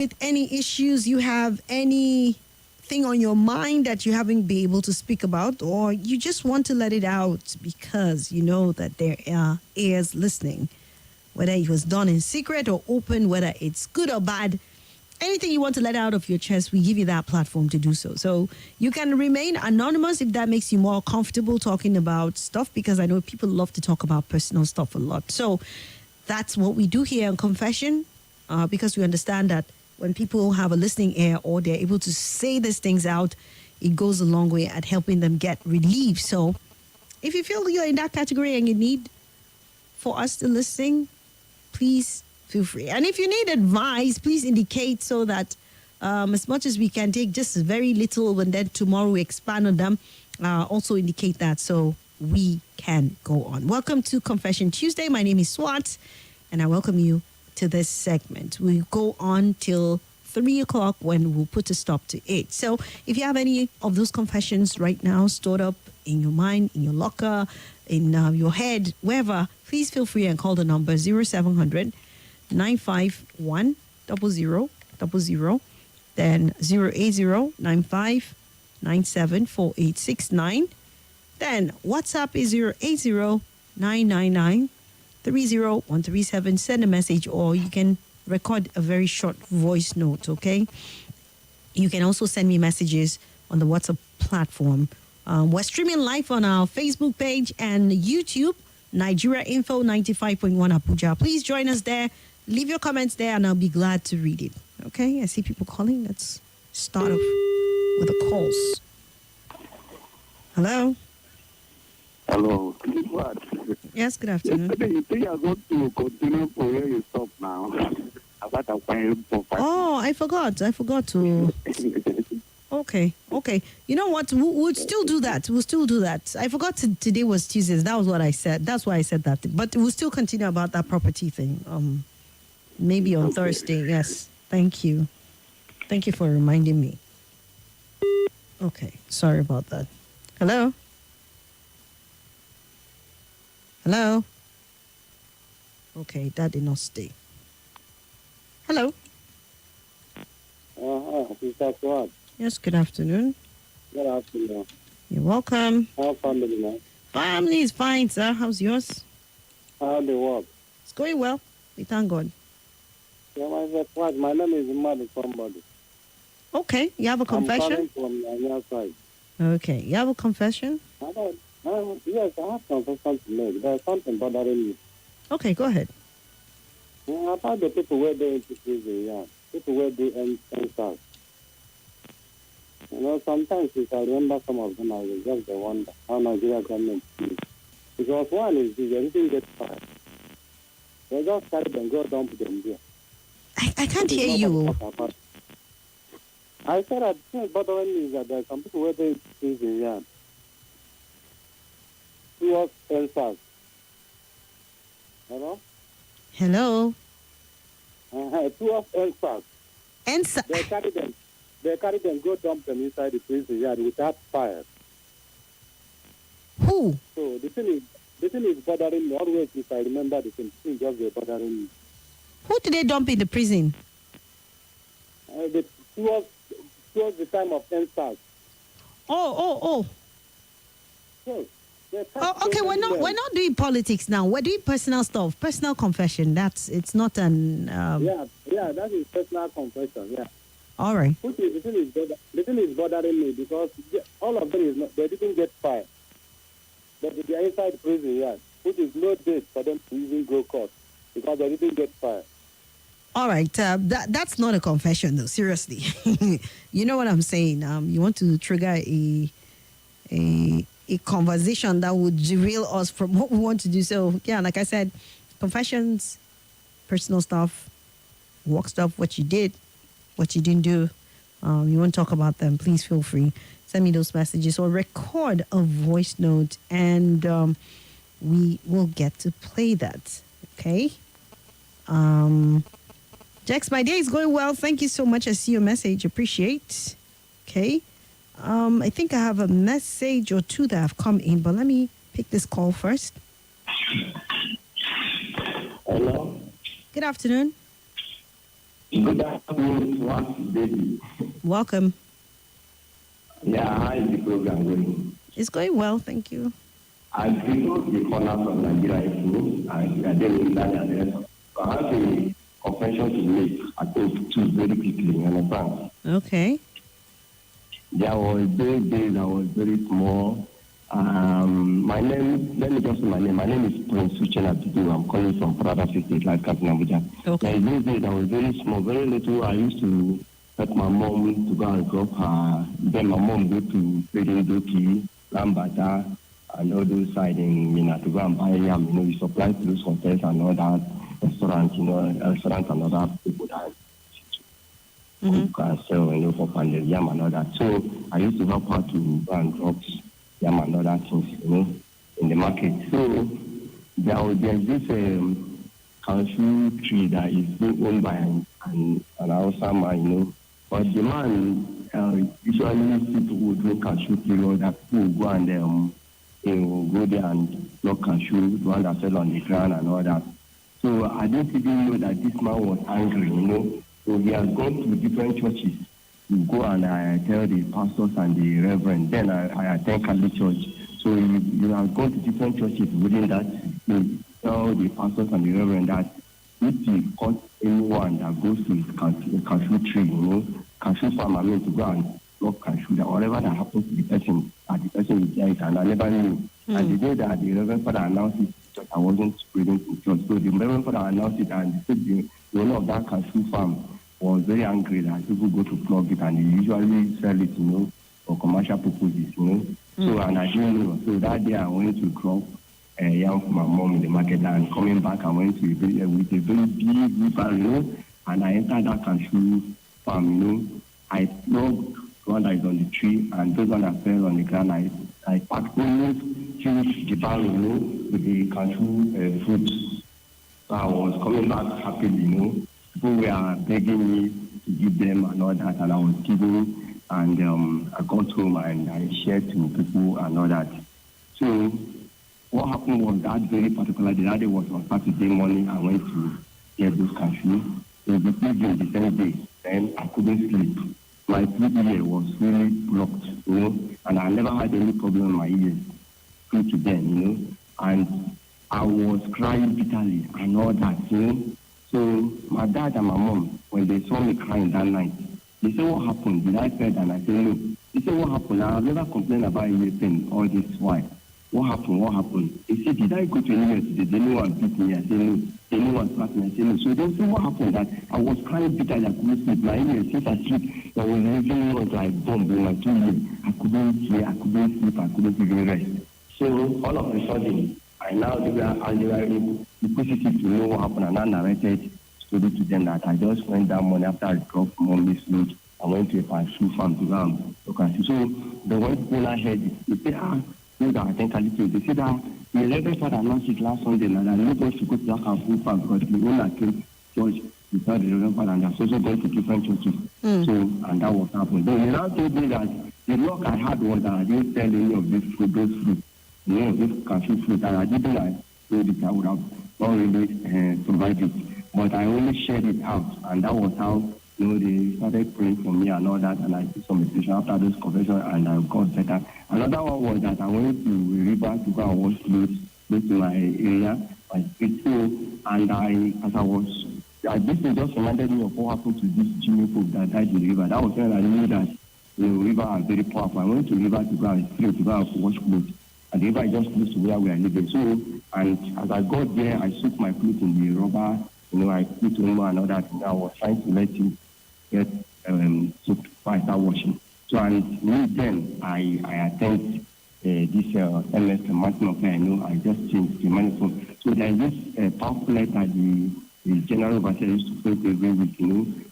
with any issues, you have anything on your mind that you haven't been able to speak about, or you just want to let it out because you know that there are ears listening, whether it was done in secret or open, whether it's good or bad, anything you want to let out of your chest, we give you that platform to do so. So you can remain anonymous if that makes you more comfortable talking about stuff, because I know people love to talk about personal stuff a lot. So that's what we do here on Confession, because we understand that when people have a listening ear or they're able to say these things out, it goes a long way at helping them get relief. So if you feel you're in that category and you need for us to listen, please feel free. And if you need advice, please indicate so that as much as we can take just very little and then tomorrow we expand on them, also indicate that so we can go on. Welcome to Confession Tuesday. My name is Swat, and I welcome you to this segment. We go on till 3 o'clock when we'll put a stop to 8. So if you have any of those confessions right now stored up in your mind, in your locker, in your head, wherever, please feel free and call the number 0700 951 0000, then 080 95 97 4869. Then WhatsApp is 080 999 30137. Send a message, or you can record a very short voice note, okay? You can also send me messages on the WhatsApp platform. We're streaming live on our Facebook page and YouTube, Nigeria Info 95.1 Abuja. Please join us there. Leave your comments there, and I'll be glad to read it. Okay? I see people calling. Let's start off with the calls. Hello? Hello. What? Yes, good afternoon. Yesterday, you think you're going to continue for where you stop now? About a fine for Oh, I forgot to. Okay. You know what? We'll still do that. I forgot today was Tuesdays. That was what I said. That's why I said that. But we'll still continue about that property thing. Maybe on Thursday. Yes. Thank you. Thank you for reminding me. Okay. Sorry about that. Hello? Hello? Okay, that did not stay. Hello? Mr. Swat. Yes, good afternoon. Good afternoon. You're welcome. How family, man? Family is fine, sir. How's yours? How they work? It's going well. We thank God. Yeah, my name is Mad somebody. Okay, you have a confession? I'm calling from your side. Okay, you have a confession? Yes, I have confession to make. There's something bothering me. Okay, go ahead. About the people where they into prison, yeah. People where they enter. You know, sometimes if I remember some of them, I will just wonder how Nigeria government is. Because one is they didn't get fired. They just carry them, go dump them there. I can't hear you. I said that the thing bothering me is that there are some people where they into prison, yeah. Towards answers. Hello? Hello? Towards answers. Answer. They carry them, go dump them inside the prison yard without fire. Who? So the thing is bothering me. Always if I remember the thing just be bothering me. Who did they dump in the prison? Towards the time of answers. Oh. So, okay, we're not doing politics now. We're doing personal stuff, personal confession. It's not an. Yeah, that is personal confession. Yeah. All right. The thing is bothering me because all of them they didn't get fired, but they are inside prison. Yeah, which is no date for them to even go court because they didn't get fired. All right, that's not a confession though. Seriously, you know what I'm saying. You want to trigger a conversation that would derail us from what we want to do. So yeah, like I said, confessions, personal stuff, work stuff, what you did, what you didn't do. You want to talk about them, please feel free. Send me those messages or record a voice note, and we will get to play that. Okay. Jax, my day is going well. Thank you so much. I see your message. Appreciate. Okay. I think I have a message or two that have come in, but let me pick this call first. Hello. Good afternoon. Good afternoon, Swat, baby. Welcome. Yeah, how is the program going? It's going well, thank you. I people the corner from Nigeria influence and I didn't in that address. So I have a confession to make. I think two very quickly, you understand? Okay. There was those days I was very small. My name, let me just say my name. My name is Prince Uchenna Abdul. I'm calling from Prada State, like Captain Abuja. Okay. Those days I was very small, very little. I used to help my mom to go and drop her. Then my mom go to Trading Doki, Lambata, and all those side in Mina to go and buy yam. You know, we supply to those hotels and all that, restaurants, restaurants and other people that who can sell, for pandemic yam and all that. So I used to help her to go and drop yam and other things, in the market. So there's this cashew tree that is being owned by an Hausa man, But the man usually people who drink cashew tree, or that people go and go there and pluck cashew, the one that sell on the ground and all that. So I didn't even know that this man was angry, So he has gone to different churches to go and tell the pastors and the reverend. Then I attend Catholic Church. So you have gone to different churches within that. You tell the pastors and the reverend that if he caught anyone that goes to his cashew tree, cashew farm, to go and pluck cashew, that whatever that happens to the person, the person is dead, and I never knew. And the day that the reverend father announced it, I wasn't present in church. So the reverend father announced it, and the owner of that cashew farm was very angry that people go to plug it, and they usually sell it, for commercial purposes, So, and I didn't know. So that day I went to drop yam for my mom in the market, and coming back, I went to with a very big river, and I entered that cashew farm, I plugged one that is on the tree, and those one that fell on the ground, I packed almost finished the barrel, with the cashew fruit. So I was coming back happily, People were begging me to give them and all that, and I was giving, and I got home and I shared to people and all that. So what happened was that very particular day, that day was on Saturday morning, I went to get those cashew. So the evening, the same day, then I couldn't sleep. My sleep ear was really blocked, and I never had any problem in my ears due to them, and I was crying bitterly and all that, So my dad and my mom, when they saw me crying that night, they said, "What happened?" Did I say that? And I said, "No." They said, "What happened?" I've never complained about anything, all this why. What happened? What happened? They said, "Did I go to anywhere today? They knew one beat me." I said, "No." They knew one slapped me. I said, "No." So they said, "What happened?" That I was crying bitterly. I couldn't sleep. My ears, since I sleep, there was everything was like bomb in my 2 ears. I couldn't hear, I couldn't sleep, I couldn't even rest. So all of a sudden, I now they were inquisitive to know what happened, and I narrated story to them that I just went that morning after I dropped mommy's load. I went to a cashew farm to go and look at it. So the when I heard it, they said, no, that I think I little. They said that the 11th father announced it last Sunday, and I nobody should go to that cashew farm because the owner came church without the 11th father, and they're also going to different churches. So, and that was happened. Then they now told me that the luck I had was that I didn't sell any of this fruit, those fruit, this cashew fruit, and I didn't like so that I would have not really survived it. But I only shared it out, and that was how they started praying for me and all that, and I did some meditation after those conversions, and I got better. Another one was that I went to a river to go and wash clothes close to my area, my street. So, and this thing just reminded me of what happened to this Jimmy folk that died in the river. That was when I knew that the river are very powerful. I went to the river to go and wash clothes. And the river is just close to where we are living. So, and as I got there, I soaked my clothes in the rubber. I put on and all that. I was trying to let him get soaked before I start washing. So, and me then, I attend this MS Mountain of Prayer. I just changed the manifold. So there is this pamphlet that the general overseer used to print every week,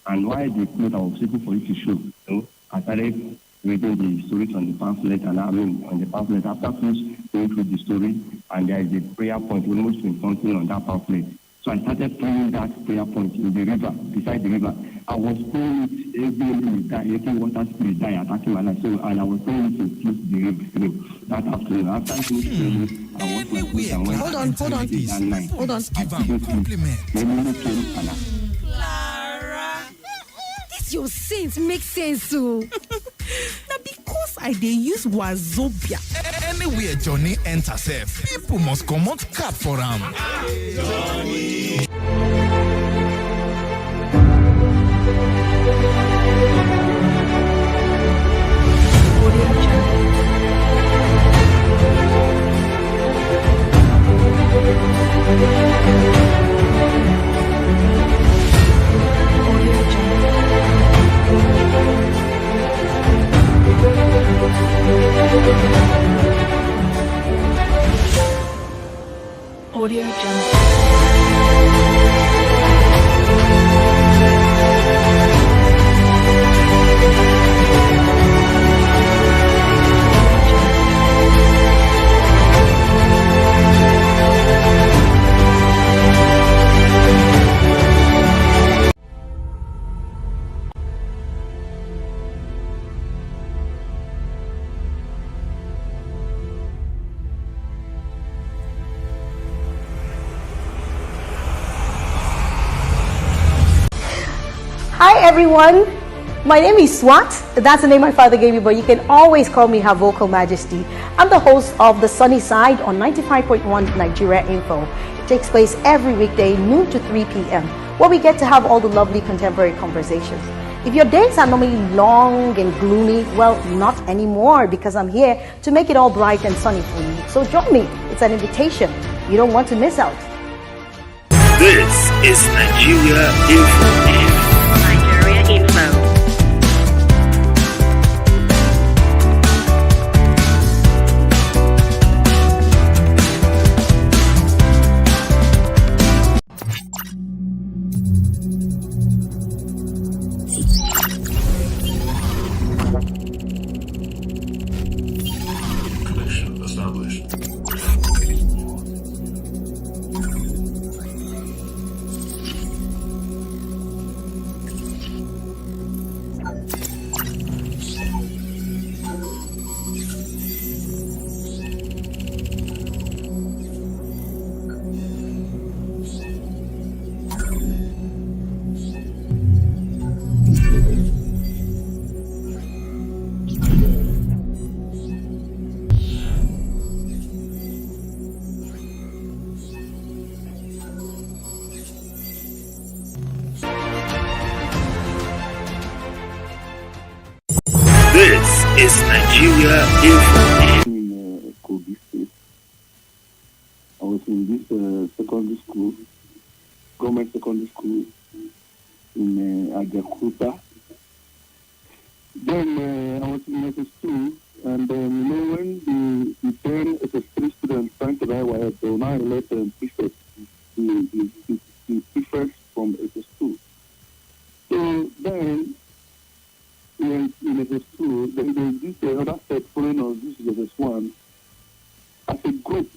and while the clothes I was looking for it to show, I started reading the stories on the pamphlet, and on the pamphlet, after going through the story, and there is a prayer point almost in something on that pamphlet. So I started praying that prayer point in the river, beside the river. I was praying it every water spirit die attacking my life. So, and I was praying to close the river that afternoon. After I finished praying, I was my clothes and went Hold on. that night. Hold on. I couldn't sleep. Clara. this your sense make sense so. Now because I dey use Wazobia. Anywhere Johnny enter safe, people must come out cap for him. Audio Jungle. Hi everyone, my name is Swat. That's the name my father gave me, but you can always call me Her Vocal Majesty. I'm the host of The Sunny Side on 95.1 Nigeria Info. It takes place every weekday, noon to 3 p.m., where we get to have all the lovely contemporary conversations. If your days are normally long and gloomy, well, not anymore, because I'm here to make it all bright and sunny for you. So join me. It's an invitation. You don't want to miss out. This is Nigeria Info. Nigeria Info. Connection established. This is Nigeria Info. In Kogi State, I was in this secondary school, government secondary school in Ajakuta. Then I was in SS2, and when the 10 SS3 students trying to write wire, they will now elect prefect, the prefect from SS2. So then, in SS2, then there's this other set following us, this is SS1. As a group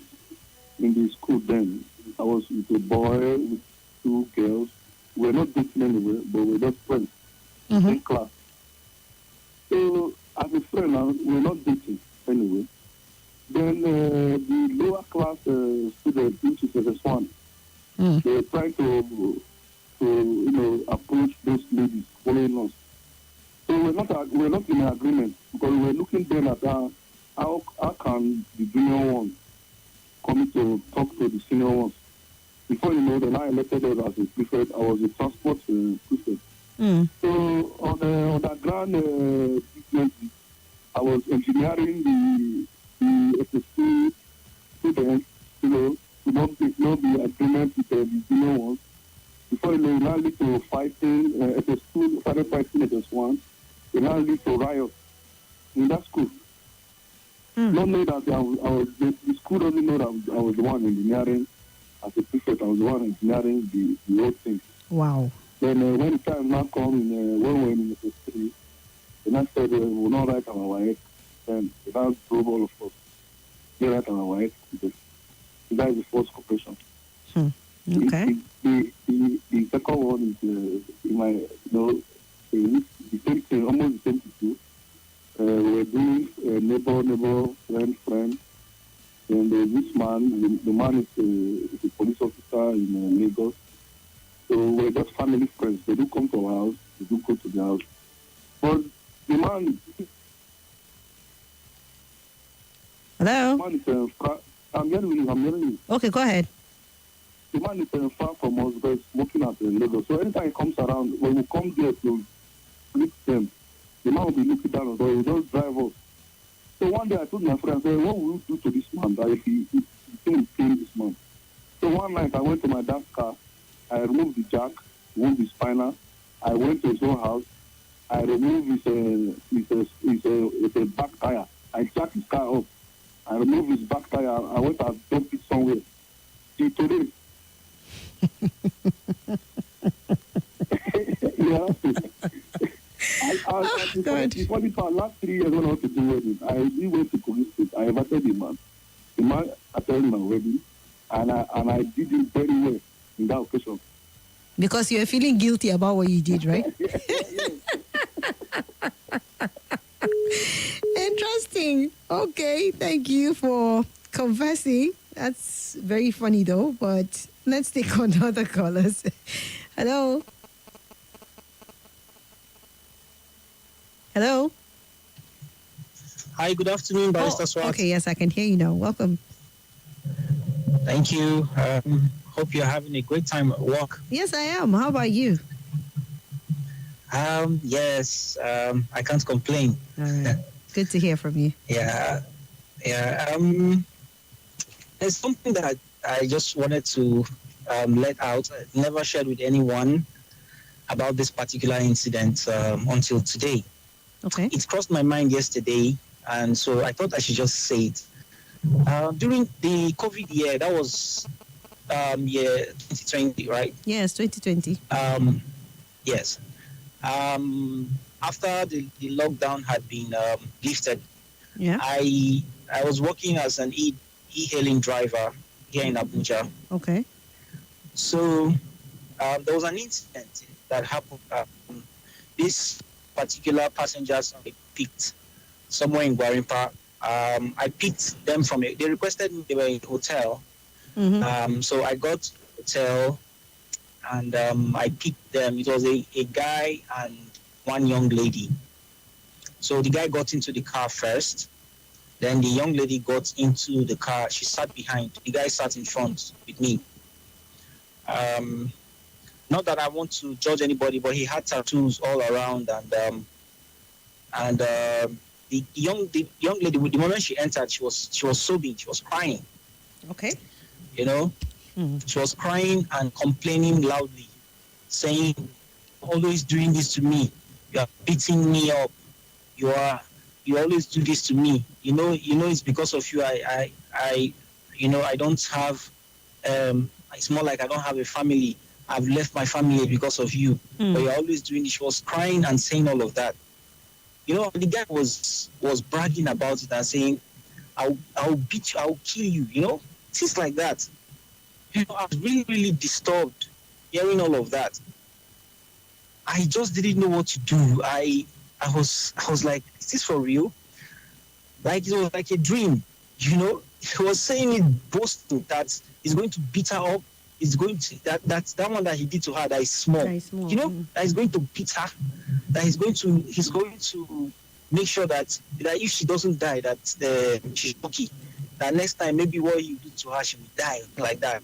in the school then, I was with a boy, with two girls. We were not dating anyway, but we were just friends in class. So, as a friend now, we were not dating anyway. Then the lower class student, which is SS1, they were trying to approach those ladies following us. So we're not in agreement, because we were looking then at how can the junior ones come to talk to the senior ones. Before you know, then I elected us as a prefect. I was a transport prefect. So on the ground business, I was engineering the SSC students, to not be agreement with the junior ones. Before you know, it now lead to fighting. SS2 started fighting SS1. It now lead to riots in that school. Not know that the school doesn't know that I was the one engineering as a prefect. I was the one engineering the whole thing. Wow. Then when the time now come when we were in the SS3, they now said we will not write on our head. Then they now drove all of us. They write on our head. That is the first cooperation. Okay. The second one is in my, the same thing, almost the same thing. We were doing neighbor, friend. And this man, the man is a police officer in Lagos. So we're just family friends. They do come to our house. They do go to the house. But the man, Hello? the man is I'm hearing you. Okay, go ahead. The man is far from us, but smoking at the Lagos. So anytime he comes around, when we come there to greet them, the man will be looking down on us. He will just drive us. So one day I told my friend, I said, what will you do to this man that if he will kill this man? So one night I went to my dad's car. I removed the jack, removed the spinner. I went to his own house. I removed his back tire. I jacked his car up. I removed his back tire. I went and dumped it somewhere. See, today. Yeah. The funny part, last 3 years when I was to do wedding, I went to police state. I invited the man. The man attended my wedding, and I did it very well in that occasion. Because you're feeling guilty about what you did, right? Interesting. Okay, thank you for confessing. That's very funny though, but let's take on other callers. Hello? Hello? Hi, good afternoon, Barrister Swat. Okay, yes, I can hear you now. Welcome. Thank you. Hope you're having a great time at work. Yes, I am. How about you? Yes, I can't complain. All right. Good to hear from you. Yeah. There's something that I just wanted to let out. I never shared with anyone about this particular incident until today. Okay. It crossed my mind yesterday, and so I thought I should just say it. During the COVID year, that was year 2020, right? Yes, 2020. Yes. After the lockdown had been lifted, yeah, I was working as an e-hailing driver here in Abuja. Okay. So there was an incident that happened. This particular passengers I picked somewhere in Gwarimpa. I picked them from they requested me, they were in a hotel. Mm-hmm. So I got to the hotel and I picked them. It was a guy and one young lady. So the guy got into the car first. Then the young lady got into the car. She sat behind. The guy sat in front with me. Not that I want to judge anybody, but he had tattoos all around, and the young lady, the moment she entered, she was sobbing. She was crying. Okay. You know, she was crying and complaining loudly, saying, "Always doing this to me. You are beating me up. You always do this to me. You know, it's because of you. I don't have. It's more like I don't have a family. I've left my family because of you. But you're always doing this." She was crying and saying all of that. You know, the guy was bragging about it and saying, I'll beat you, I'll kill you, you know, things like that. You know, I was really, really disturbed hearing all of that. I just didn't know what to do. I was like, is this for real? Like, it was like a dream, you know. He was saying it, boasting that he's going to beat her up. He's going to that's that one that he did to her that is small. You know, that he's going to beat her. That he's going to make sure that if she doesn't die, that she's lucky. That next time maybe what you do to her, she will die like that.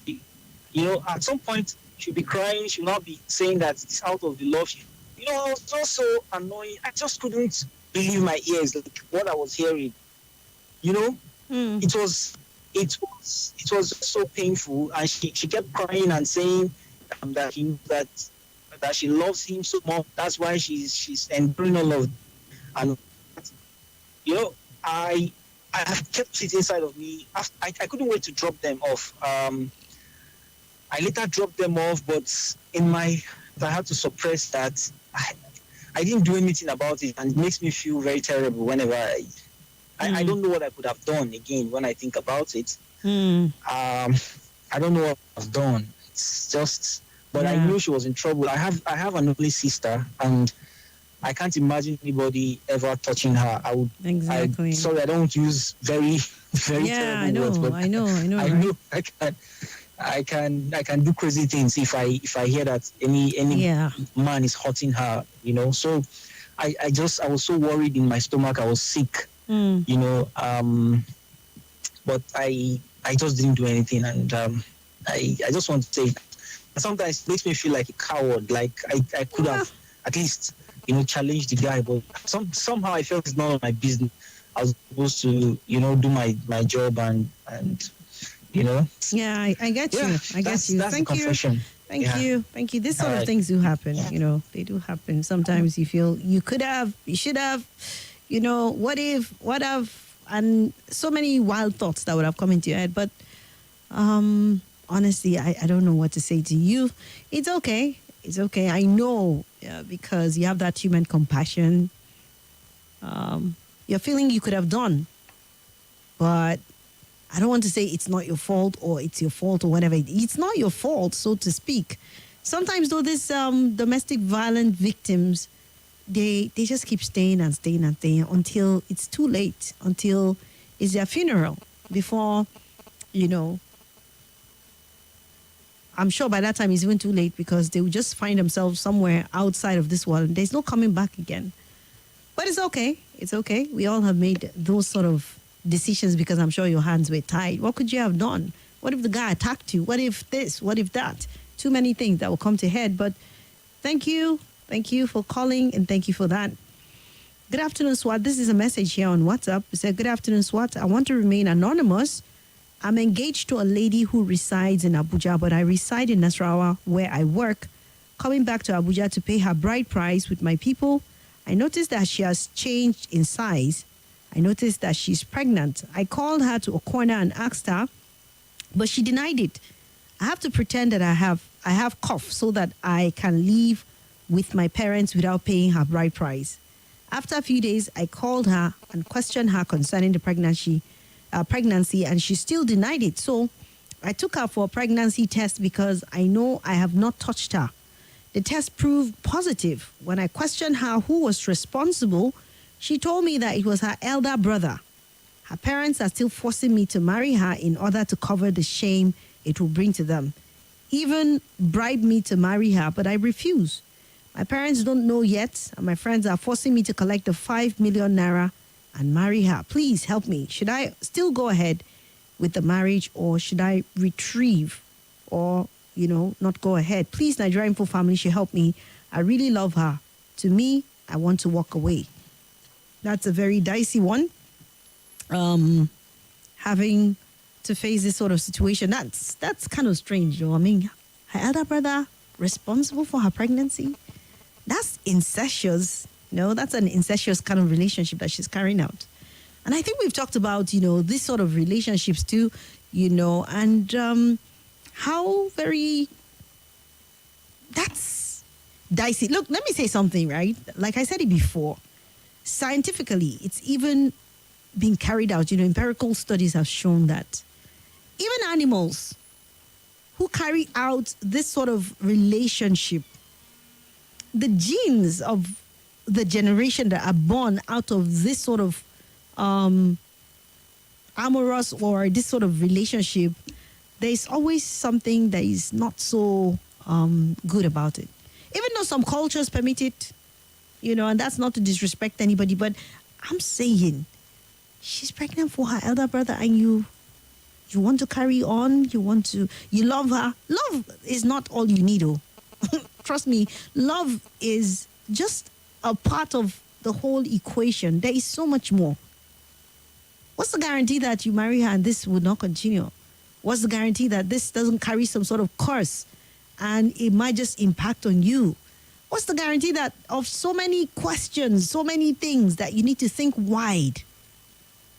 You know, at some point she'll be crying. She'll not be saying that it's out of the love. You know, it was just so annoying. I just couldn't believe my ears, like what I was hearing. You know, it was so painful, and she kept crying and saying that she loves him so much. That's why she's enduring all of. And you know, I kept it inside of me. I couldn't wait to drop them off. I later dropped them off, but I had to suppress that. I didn't do anything about it, and it makes me feel very terrible whenever I don't know what I could have done again when I think about it. I don't know what I've done. It's just, but I knew she was in trouble. I have an only sister, and I can't imagine anybody ever touching her. I would. Exactly. Sorry, I don't use very, very terrible words, but I know. I right? know I can do crazy things if I hear that any man is hurting her, So I was so worried in my stomach. I was sick, but I just didn't do anything, and I just want to say, sometimes it makes me feel like a coward. Like I could have at least challenged the guy, but somehow I felt it's none of my business. I was supposed to do my job and. Yeah, I get you. I get you. That's Thank the you. confession. Thank you. These sort of things do happen. They do happen. Sometimes you feel you could have, you should have, what if, and so many wild thoughts that would have come into your head. But honestly, I don't know what to say to you. It's okay. It's okay. I know because you have that human compassion. You're feeling you could have done, but I don't want to say it's not your fault or it's your fault or whatever. It's not your fault, so to speak. Sometimes, though, these domestic violent victims, they just keep staying until it's too late, until it's their funeral. Before, I'm sure by that time it's even too late because they will just find themselves somewhere outside of this world. There's no coming back again. But it's okay. It's okay. We all have made those sort of decisions because I'm sure your hands were tied. What could you have done? What if the guy attacked you? What if this? What if that? Too many things that will come to head. But thank you for calling and thank you for that. Good afternoon, Swat. This is a message here on WhatsApp. It said, good afternoon, Swat. I want to remain anonymous. I'm engaged to a lady who resides in Abuja, but I reside in Nasarawa where I work. Coming back to Abuja to pay her bride price with my people, I noticed that she has changed in size. I noticed that she's pregnant. I called her to a corner and asked her, but she denied it. I have to pretend that I have cough so that I can leave with my parents without paying her bride price. After a few days, I called her and questioned her concerning the pregnancy, and she still denied it. So I took her for a pregnancy test because I know I have not touched her. The test proved positive. When I questioned her who was responsible, she told me that it was her elder brother. Her parents are still forcing me to marry her in order to cover the shame it will bring to them. Even bribed me to marry her, but I refuse. My parents don't know yet, and my friends are forcing me to collect the 5 million naira and marry her. Please help me. Should I still go ahead with the marriage, or should I retrieve or, not go ahead? Please, Nigerian Info family should help me. I really love her. To me, I want to walk away. That's a very dicey one. Having to face this sort of situation, that's kind of strange, I mean, her elder brother responsible for her pregnancy? That's incestuous. That's an incestuous kind of relationship that she's carrying out. And I think we've talked about, this sort of relationships too, and how very, that's dicey. Look, let me say something, right? Like I said it before. Scientifically, it's even been carried out. Empirical studies have shown that even animals who carry out this sort of relationship, the genes of the generation that are born out of this sort of amorous or this sort of relationship, there's always something that is not so good about it. Even though some cultures permit it, and that's not to disrespect anybody, but I'm saying she's pregnant for her elder brother and you want to carry on, you love her. Love is not all you need, Trust me, love is just a part of the whole equation. There is so much more. What's the guarantee that you marry her and this would not continue? What's the guarantee that this doesn't carry some sort of curse and it might just impact on you? What's the guarantee that of so many questions, so many things that you need to think wide?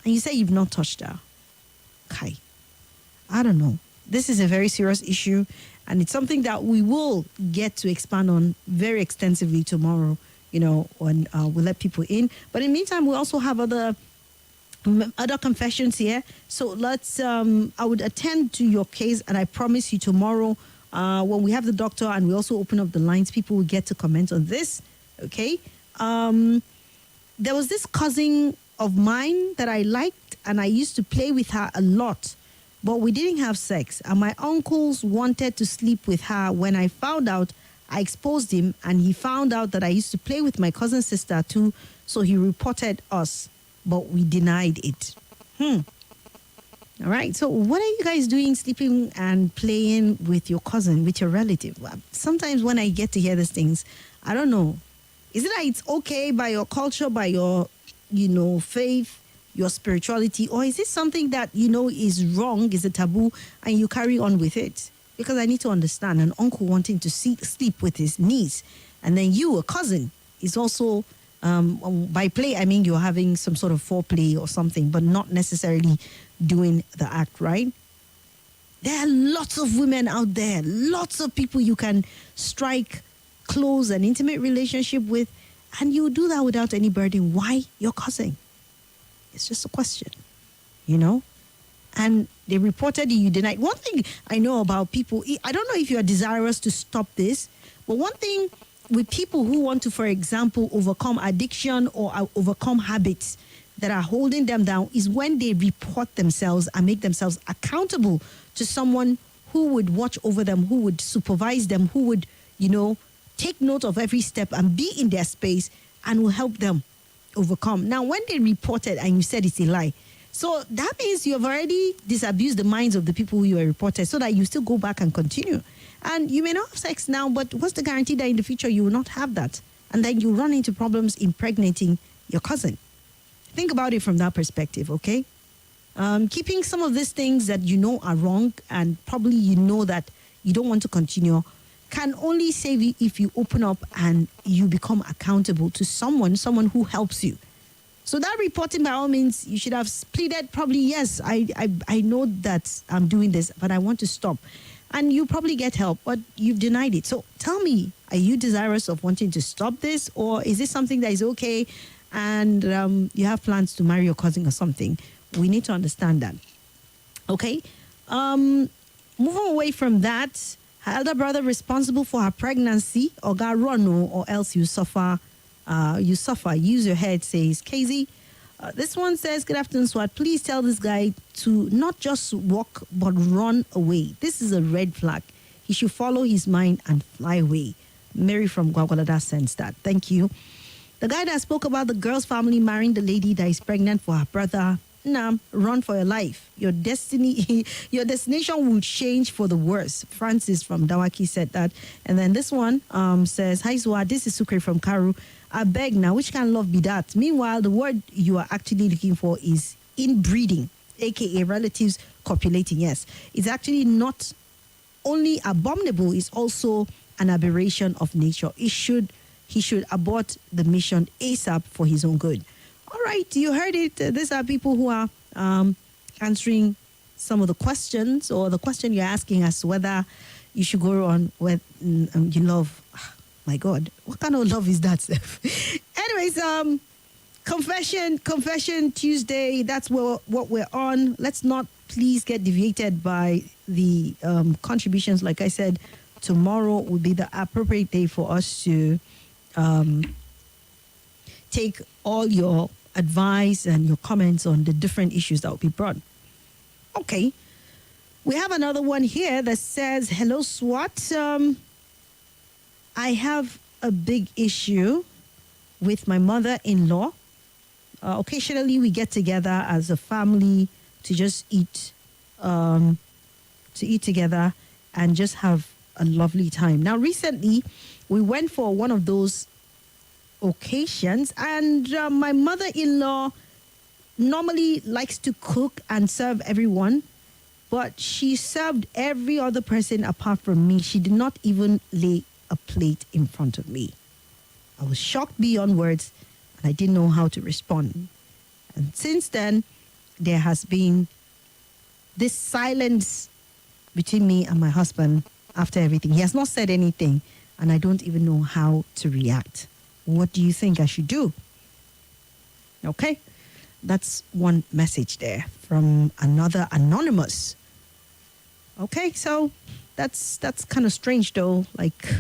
And you say you've not touched her. Okay. I don't know. This is a very serious issue, and it's something that we will get to expand on very extensively tomorrow, when we'll let people in. But in the meantime, we also have other confessions here. So let's, I would attend to your case, and I promise you tomorrow, when we have the doctor and we also open up the lines, people will get to comment on this. Okay. There was this cousin of mine that I liked, and I used to play with her a lot. but we didn't have sex. And my uncles wanted to sleep with her. When I found out, I exposed him, and he found out that I used to play with my cousin's sister too. So he reported us, but we denied it. All right. So what are you guys doing, sleeping and playing with your cousin, with your relative? Well, sometimes when I get to hear these things, I don't know. Is it that it's okay by your culture, by your, faith, your spirituality, or is it something that, is wrong, is a taboo, and you carry on with it? Because I need to understand an uncle wanting to sleep with his niece, and then you, a cousin, is also, by play, I mean you're having some sort of foreplay or something, but not necessarily doing the act, right? There are lots of women out there, lots of people you can strike close and intimate relationship with, and you do that without any burden. Why? Your cousin. It's just a question, and they reported you denied. One thing I know about people, I don't know if you are desirous to stop this, but one thing with people who want to, for example, overcome addiction or overcome habits that are holding them down is when they report themselves and make themselves accountable to someone who would watch over them, who would supervise them, who would, take note of every step and be in their space and will help them overcome. Now, when they reported and you said it's a lie, so that means you have already disabused the minds of the people who you were reported so that you still go back and continue. And you may not have sex now, but what's the guarantee that in the future you will not have that? And then you run into problems impregnating your cousin. Think about it from that perspective, okay? Keeping some of these things that you know are wrong and probably you know that you don't want to continue can only save you if you open up and you become accountable to someone who helps you. So that reporting, by all means, you should have pleaded probably, yes, I know that I'm doing this, but I want to stop. And you probably get help, but you've denied it. So tell me, are you desirous of wanting to stop this, or is this something that is okay and you have plans to marry your cousin or something? We need to understand that. Okay? Moving away from that, her elder brother responsible for her pregnancy, or got run, or else you suffer. Use your head, says Casey. This one says, good afternoon, Swat. Please tell this guy to not just walk, but run away. This is a red flag. He should follow his mind and fly away. Mary from Gwagwalada sends that. Thank you. The guy that spoke about the girl's family marrying the lady that is pregnant for her brother. Nah, run for your life. Your destination will change for the worse. Francis from Dawaki said that. And then this one says, hi, Zwa, this is Sukri from Karu. I beg now, which kind of love be that? Meanwhile, the word you are actually looking for is inbreeding, a.k.a. relatives copulating. Yes, it's actually not only abominable, it's also an aberration of nature. He should abort the mission ASAP for his own good. All right, you heard it. These are people who are answering some of the questions, or the question you're asking as to whether you should go on with you love. My God, what kind of love is that? Anyways, Confession Tuesday. That's what we're on. Let's not please get deviated by the contributions. Like I said, tomorrow will be the appropriate day for us to take all your advice and your comments on the different issues that will be brought. Okay. We have another one here that says, hello, SWAT. I have a big issue with my mother-in-law. Occasionally, we get together as a family to just eat together and just have a lovely time. Now, recently, we went for one of those occasions, and my mother-in-law normally likes to cook and serve everyone, but she served every other person apart from me. She did not even lay a plate in front of me. I was shocked beyond words, and I didn't know how to respond. And since then, there has been this silence between me and my husband after everything. He has not said anything, and I don't even know how to react. What do you think I should do? Okay, that's one message there from another anonymous. Okay, so that's kind of strange though. Like,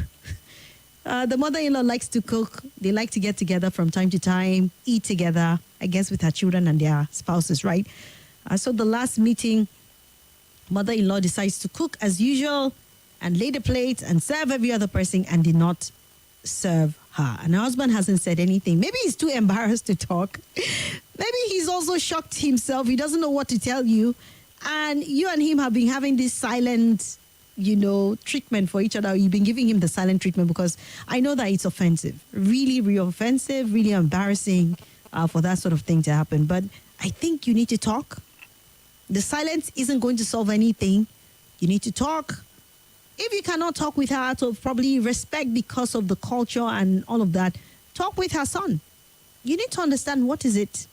the mother-in-law likes to cook. They like to get together from time to time, eat together, I guess with her children and their spouses, right? So the last meeting Mother-in-law decides to cook as usual and lay the plates and serve every other person and did not serve her. And her husband hasn't said anything. Maybe he's too embarrassed to talk. Maybe he's also shocked himself. He doesn't know what to tell you. And you and him have been having this silent, treatment for each other. You've been giving him the silent treatment because I know that it's offensive. Really, really offensive, really embarrassing for that sort of thing to happen. But I think you need to talk. The silence isn't going to solve anything. You need to talk. If you cannot talk with her out of probably respect because of the culture and all of that, talk with her son. You need to understand, what is it?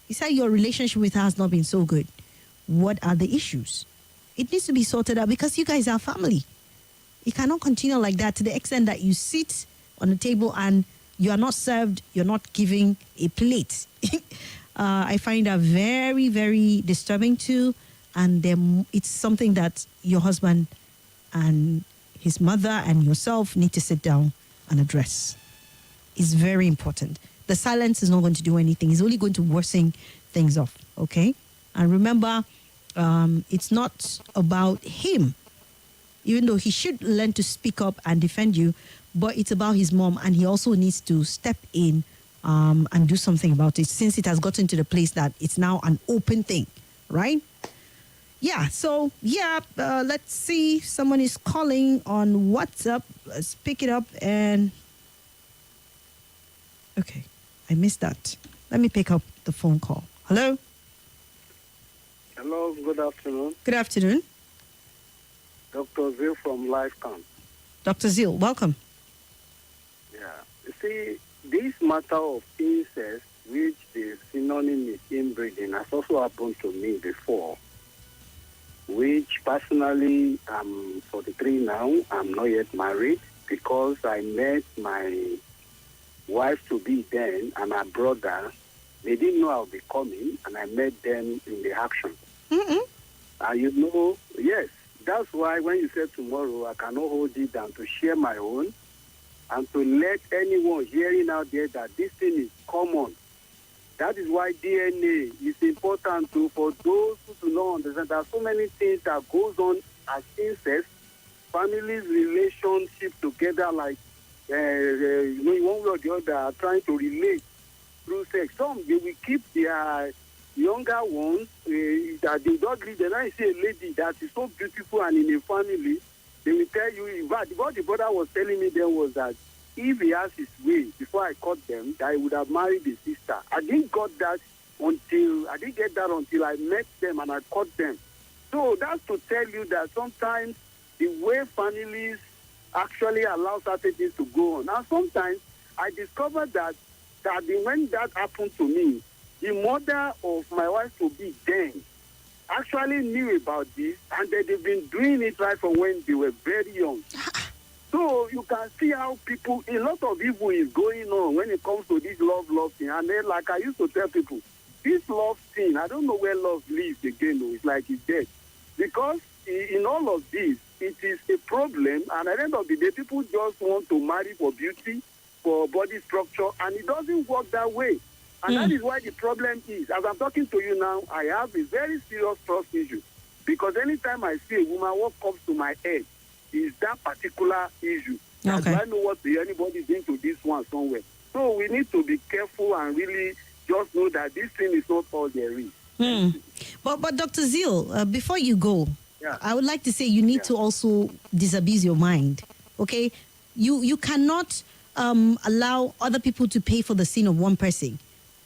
You said your relationship with her has not been so good. What are the issues? It needs to be sorted out because you guys are family. You cannot continue like that to the extent that you sit on the table and you are not served, you're not giving a plate. I find that very, very disturbing too. And it's something that your husband and his mother and yourself need to sit down and address. It's very important. The silence is not going to do anything. It's only going to worsen things off, okay? And remember, it's not about him, even though he should learn to speak up and defend you, but it's about his mom, and he also needs to step in and do something about it since it has gotten to the place that it's now an open thing, right? Yeah, so, let's see. Someone is calling on WhatsApp. Let's pick it up and... Okay, I missed that. Let me pick up the phone call. Hello? Hello, good afternoon. Good afternoon. Dr. Zil from Life Camp. Dr. Zil, welcome. Yeah. You see, this matter of incest, which the synonym is inbreeding, has also happened to me before, which personally, I'm 43 now. I'm not yet married because I met my wife-to-be then and my brother. They didn't know I would be coming, and I met them in the action. Mm-mm. And yes, that's why when you said tomorrow, I cannot hold it down to share my own and to let anyone hearing out there that this thing is common. That is why DNA is important too for those who do not understand. There are so many things that goes on as incest, families' relationship together, like in one way or the other, are trying to relate through sex. Some they will keep their younger ones that they don't agree. Then I see a lady that is so beautiful and in a family, they will tell you. But what the brother was telling me then was that if he has his way, before I caught them, that he would have married his sister. I didn't get that until I met them and I caught them. So that's to tell you that sometimes the way families actually allow certain things to go on. Now sometimes I discovered that when that happened to me, the mother of my wife to be then actually knew about this, and that they've been doing it right from when they were very young. So you can see how a lot of evil is going on when it comes to this love thing. And then, like I used to tell people, this love thing, I don't know where love lives again. It's like it's dead. Because in all of this, it is a problem, and at the end of the day, people just want to marry for beauty, for body structure, and it doesn't work that way. And that is why the problem is, as I'm talking to you now, I have a very serious trust issue. Because anytime I see a woman, what comes to my head is that particular issue. Okay. I know what anybody is into this one somewhere. So we need to be careful and really just know that this thing is not all there is. But Dr. Zil, before you go, I would like to say you need to also disabuse your mind, okay? You cannot allow other people to pay for the sin of one person.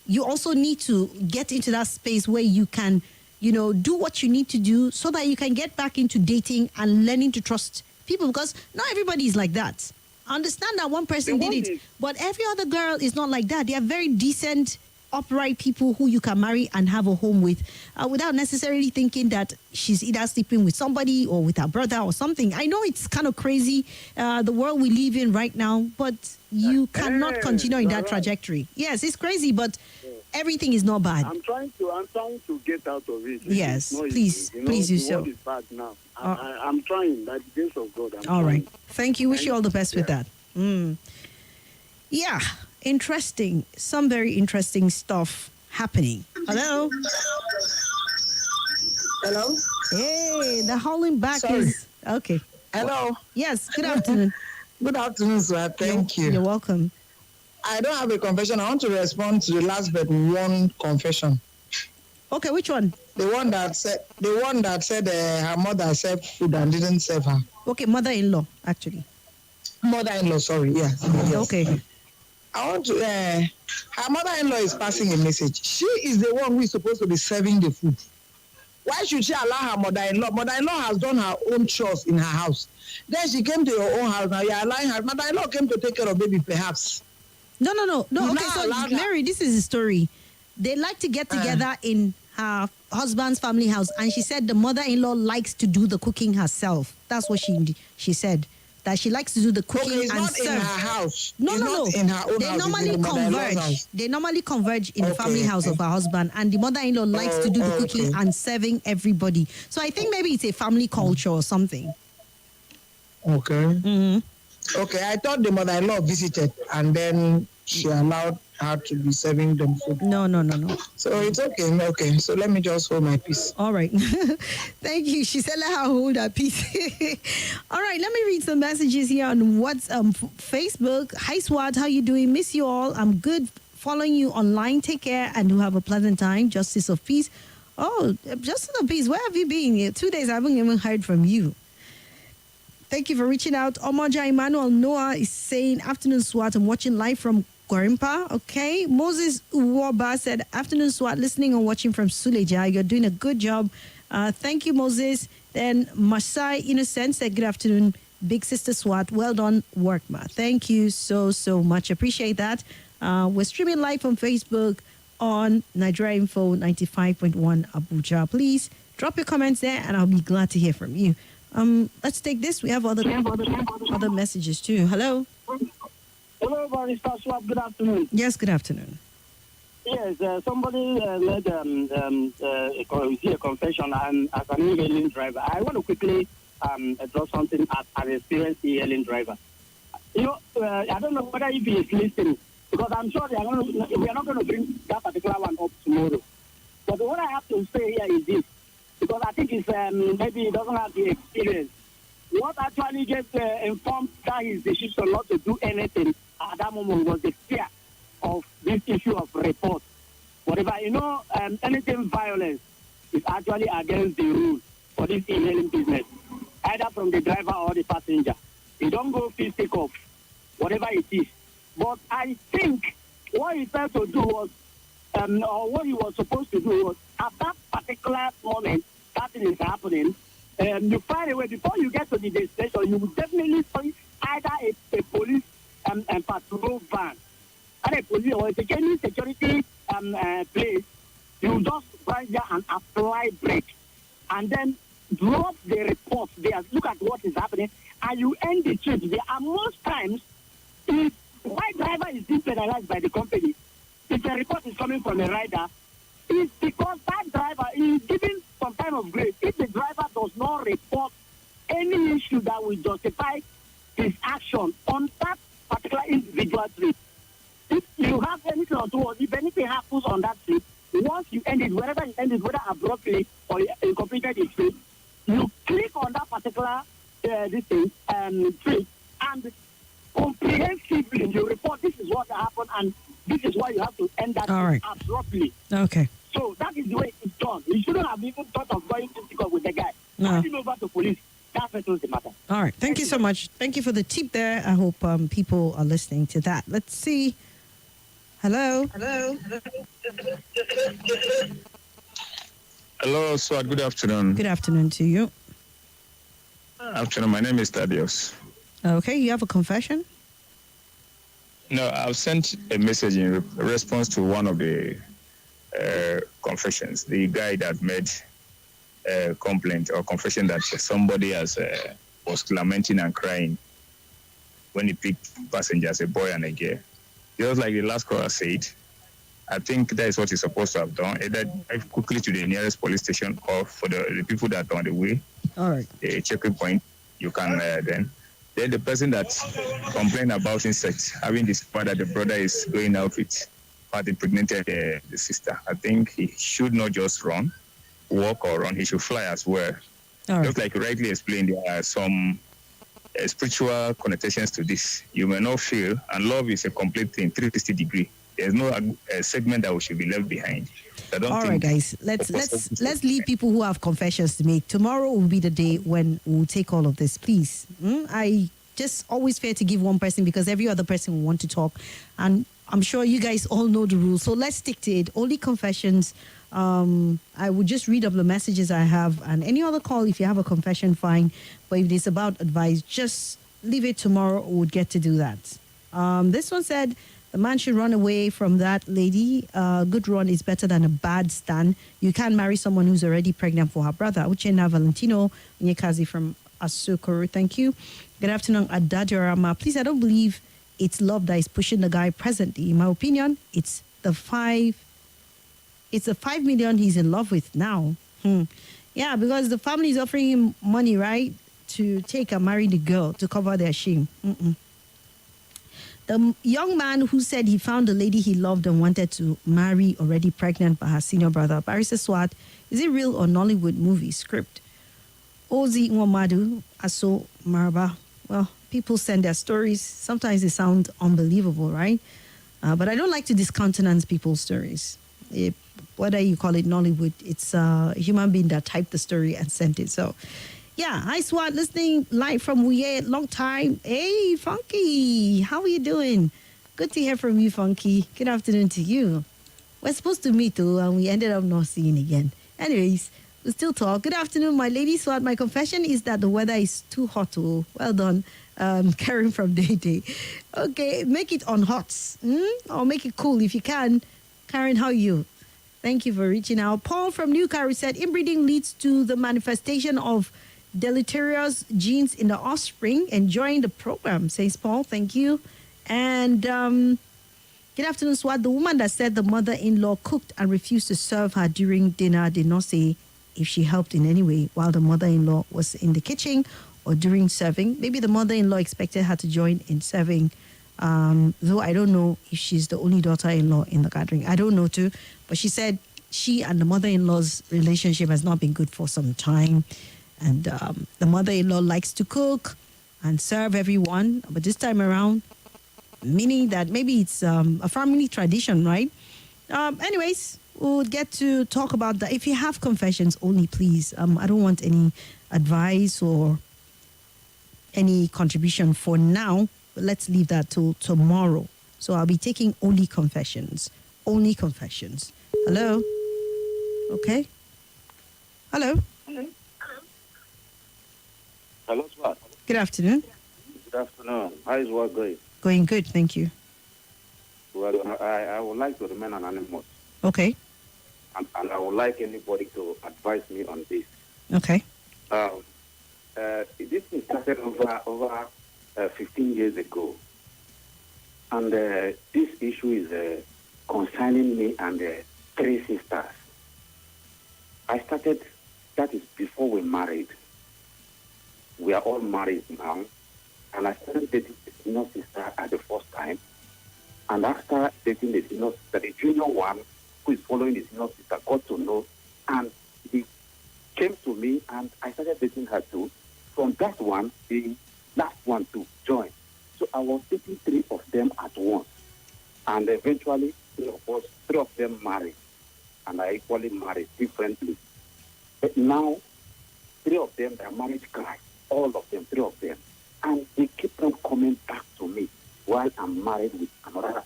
You also need to get into that space where you can, do what you need to do so that you can get back into dating and learning to trust people, because not everybody is like that. I understand that one person did it, but every other girl is not like that. They are very decent, upright people who you can marry and have a home with without necessarily thinking that she's either sleeping with somebody or with her brother or something. I know it's kind of crazy, the world we live in right now, but you cannot continue in that trajectory. Yes, it's crazy, but everything is not bad. I'm trying to get out of it. Yes, please do so. The world is bad now. I'm trying, by the grace of God. All right. Thank you. Wish you all the best with that. Yeah, interesting. Some very interesting stuff happening. Hello? Hello? Hey, the howling back Sorry. is okay. Hello. Yes, good afternoon. Good afternoon, sir. Thank you. You're welcome. I don't have a confession. I want to respond to the last but one confession. Okay, which one? The one that said her mother served food and didn't serve her. Okay, mother-in-law, actually. Mother-in-law, sorry, yes. Okay. I want to, her mother-in-law is passing a message. She is the one who is supposed to be serving the food. Why should she allow her mother-in-law? Mother-in-law has done her own chores in her house. Then she came to your own house. Now you're allowing her. Mother-in-law came to take care of baby, perhaps. No. Okay, so Mary, this is the story. They like to get together in her husband's family house, and she said the mother-in-law likes to do the cooking herself. That's what she said. That she likes to do the cooking it's and not serve. in her house. No. In her own they house. normally It's in the mother-in-law's converge. house. They normally converge in the family house of her husband, and the mother-in-law likes to do the cooking and serving everybody. So I think maybe it's a family culture or something. Okay. Mm-hmm. Okay, I thought the mother-in-law visited and then she allowed her to be serving them food. No. So it's okay. Okay, so let me just hold my peace. All right. Thank you. She said let her hold her peace. All right, let me read some messages here on Facebook. Hi, Swat. How you doing? Miss you all. I'm good. Following you online. Take care and do have a pleasant time. Justice of Peace. Oh, Justice of Peace. Where have you been? 2 days I haven't even heard from you. Thank you for reaching out. Omoja Emmanuel Noah is saying, afternoon, Swat. I'm watching live from Gorimpa. Okay. Moses Uwoba said, afternoon, Swat. Listening and watching from Suleja. You're doing a good job. Thank you, Moses. Then Masai Innocent said, good afternoon, Big Sister Swat. Well done, work, ma. Thank you so much. Appreciate that. We're streaming live on Facebook on Nigeria Info 95.1 Abuja. Please drop your comments there and I'll be glad to hear from you. Let's take this. We have other messages too. Hello. Hello, Barrister Swat. Good afternoon. Yes, good afternoon. Yes, somebody made a confession and as an e-hailing driver. I want to quickly draw something as an experienced e-hailing driver. You know, I don't know whether if he is listening, because I'm sure we are not going to bring that particular one up tomorrow. But what I have to say here is this, because I think it's maybe he doesn't have the experience. What actually gets informed that his decision not to do anything at that moment was the fear of this issue of report. Whatever, anything violence is actually against the rules for this e-hailing business, either from the driver or the passenger. You don't go fistic off, whatever it is. But I think what he failed to do was, or what he was supposed to do was, at that particular moment, that thing is happening, you find a way, before you get to the destination, you will definitely find either a police patrol van, and a police or a security place. You just run there and apply brake, and then drop the report there, look at what is happening, and you end the trip there. And most times, if why driver is being penalized by the company, if a report is coming from a rider, it's because that driver is giving some kind of grace. If the driver does not report any issue that will justify his action on that particular individual trip, if you have anything or do, if anything happens on that trip, once you end it, wherever you end it, whether abruptly or you completed the trip, you click on that particular trip and comprehensively you report this is what happened and this is why you have to end that abruptly. Okay. So that is the way it's done. You shouldn't have even thought of going physical with the guy. No. Handing over to police. That settles the matter. All right. Thank you so much. Thank you for the tip there. I hope people are listening to that. Let's see. Hello. Hello, Swat. Good afternoon. Good afternoon to you. Afternoon. My name is Thaddeus. Okay. You have a confession? No, I've sent a message in response to one of the confessions. The guy that made a complaint or confession that somebody was lamenting and crying when he picked passengers, a boy and a girl. Just like the last caller said, I think that is what he's supposed to have done. Either drive quickly to the nearest police station or for the people that are on the way. All right. A checking point, you can then the person that complained about insects, having discovered that the brother is going out with, had impregnated the sister. I think he should not just run. walk or run, he should fly as well. Just like you rightly explained, there are some spiritual connotations to this. You may not feel, and love is a complete thing, 360 degree. There's no segment that should be left behind. All right, guys. Let's leave people who have confessions to make. Tomorrow will be the day when we'll take all of this. Please, I just always fair to give one person because every other person will want to talk, and I'm sure you guys all know the rules. So let's stick to it. Only confessions. I would just read up the messages I have, and any other call. If you have a confession, fine. But if it's about advice, just leave it tomorrow. We'll get to do that. This one said, the man should run away from that lady. Good run is better than a bad stand. You can't marry someone who's already pregnant for her brother. Uchenna Valentino Nyekazi from Asukuru. Thank you. Good afternoon, Adadurama. Please, I don't believe it's love that is pushing the guy presently. In my opinion, it's the 5 million he's in love with now. Yeah, because the family is offering him money, right, to take and marry the girl to cover their shame. The young man who said he found a lady he loved and wanted to marry already pregnant by her senior brother, Barrister Swat, is it real or Nollywood movie script? Ozi Nwamadu, Aso Maraba. Well, people send their stories. Sometimes they sound unbelievable, right? But I don't like to discountenance people's stories. Whether you call it Nollywood, it's a human being that typed the story and sent it. So, yeah, hi Swat, listening live from Wuye, long time. Hey, Funky, how are you doing? Good to hear from you, Funky. Good afternoon to you. We're supposed to meet, though, and we ended up not seeing again. Anyways, we'll still talk. Good afternoon, my lady Swat. My confession is that the weather is too hot. Oh, well done. Karen from Day. Okay, make it on hot. Or make it cool if you can. Karen, how are you? Thank you for reaching out. Paul from Newcastle said inbreeding leads to the manifestation of deleterious genes in the offspring. Enjoying the program, says Paul. Thank you. And good afternoon, Swat. The woman that said the mother-in-law cooked and refused to serve her during dinner did not say if she helped in any way while the mother-in-law was in the kitchen or during serving. Maybe the mother-in-law expected her to join in serving. Though I don't know if she's the only daughter-in-law in the gathering. I don't know too. But she said she and the mother-in-law's relationship has not been good for some time. And the mother-in-law likes to cook and serve everyone. But this time around, meaning that maybe it's a family tradition, right? Anyways, we'll get to talk about that. If you have confessions only, please. I don't want any advice or any contribution for now. But let's leave that till tomorrow. So I'll be taking only confessions. Only confessions. Hello? Okay. Hello? Hello, Swat. Good afternoon. Good afternoon. How is work going? Going good, thank you. Well, I would like to remain anonymous. Okay. And I would like anybody to advise me on this. Okay. This thing started over 15 years ago. And this issue is concerning me and 3 sisters. That is before we married. We are all married now. And I started dating the senior sister at the first time. And after dating the senior sister, the junior one, who is following the senior sister, got to know. And he came to me, and I started dating her too. From that one, the last one to join. So I was dating 3 of them at once. And eventually, 3 of them married. And I equally married differently. But now, 3 of them, their marriage cry. All of them, 3 of them. And they keep on coming back to me while I'm married with another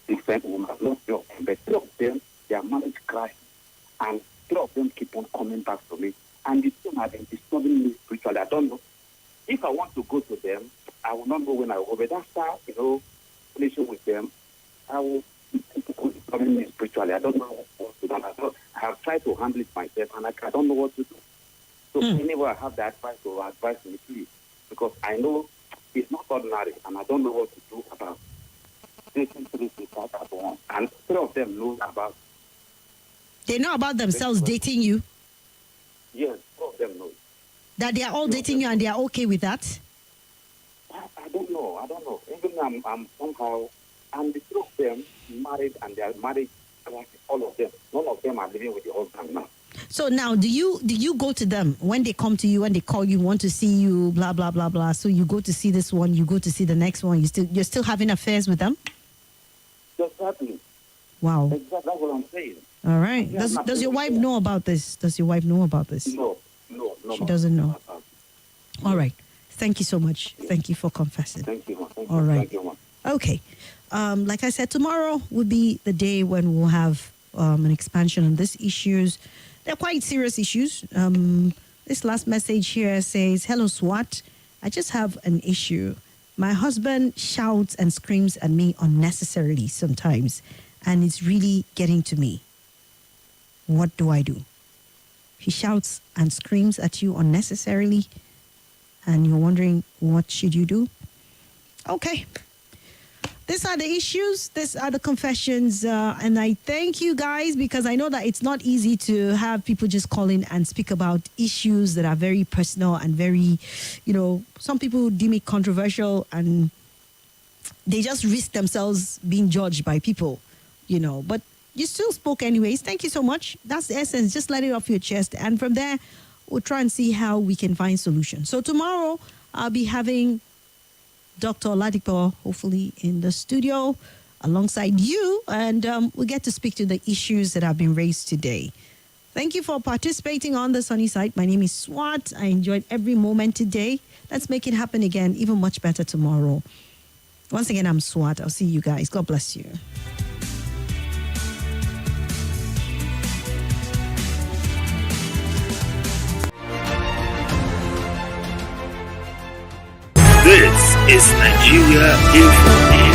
different woman. Not 3 of them, but 3 of them, their marriage cry. And 3 of them keep on coming back to me. And the thing has been disturbing me spiritually. I don't know. If I want to go to them, I will not know when I will go. But after, finishing with them, I will disturbing me spiritually. I don't know what to do. I have tried to handle it myself, and I don't know what to do. So anyway, I have the advice to advise me, please. Because I know it's not ordinary, and I don't know what to do about dating 3 sisters at once. And 3 of them know about. They know about themselves dating you? Yes, 3 of them know. That they are all dating you and they are okay with that? I don't know. Even I'm somehow, and the 3 of them married, and they are married, all of them. None of them are living with the husband now. So now, do you go to them when they come to you, when they call you, want to see you, blah blah blah blah? So you go to see this one, you go to see the next one. You're still having affairs with them? Exactly. Wow. Exactly. That's what I'm saying. All right. Does your wife know about this? Does your wife know about this? No. She doesn't know. All right. Thank you so much. Thank you for confessing. Thank you. All right. Thank you, Okay. Like I said, tomorrow would be the day when we'll have an expansion on these issues. They're quite serious issues. This last message here says, "Hello, SWAT. I just have an issue. My husband shouts and screams at me unnecessarily sometimes, and it's really getting to me. What do I do?" He shouts and screams at you unnecessarily, and you're wondering, what should you do? Okay. These are the issues. These are the confessions. And I thank you guys, because I know that it's not easy to have people just call in and speak about issues that are very personal and very, some people deem it controversial, and they just risk themselves being judged by people, But you still spoke anyways. Thank you so much. That's the essence. Just let it off your chest. And from there, we'll try and see how we can find solutions. So tomorrow, I'll be having Dr. Oladipo, hopefully in the studio alongside you, and we'll get to speak to the issues that have been raised today. Thank you for participating on the Sunny Side. My name is Swat. I enjoyed every moment today. Let's make it happen again, even much better tomorrow. Once again, I'm Swat. I'll see you guys. God bless you. This is Nigeria Info.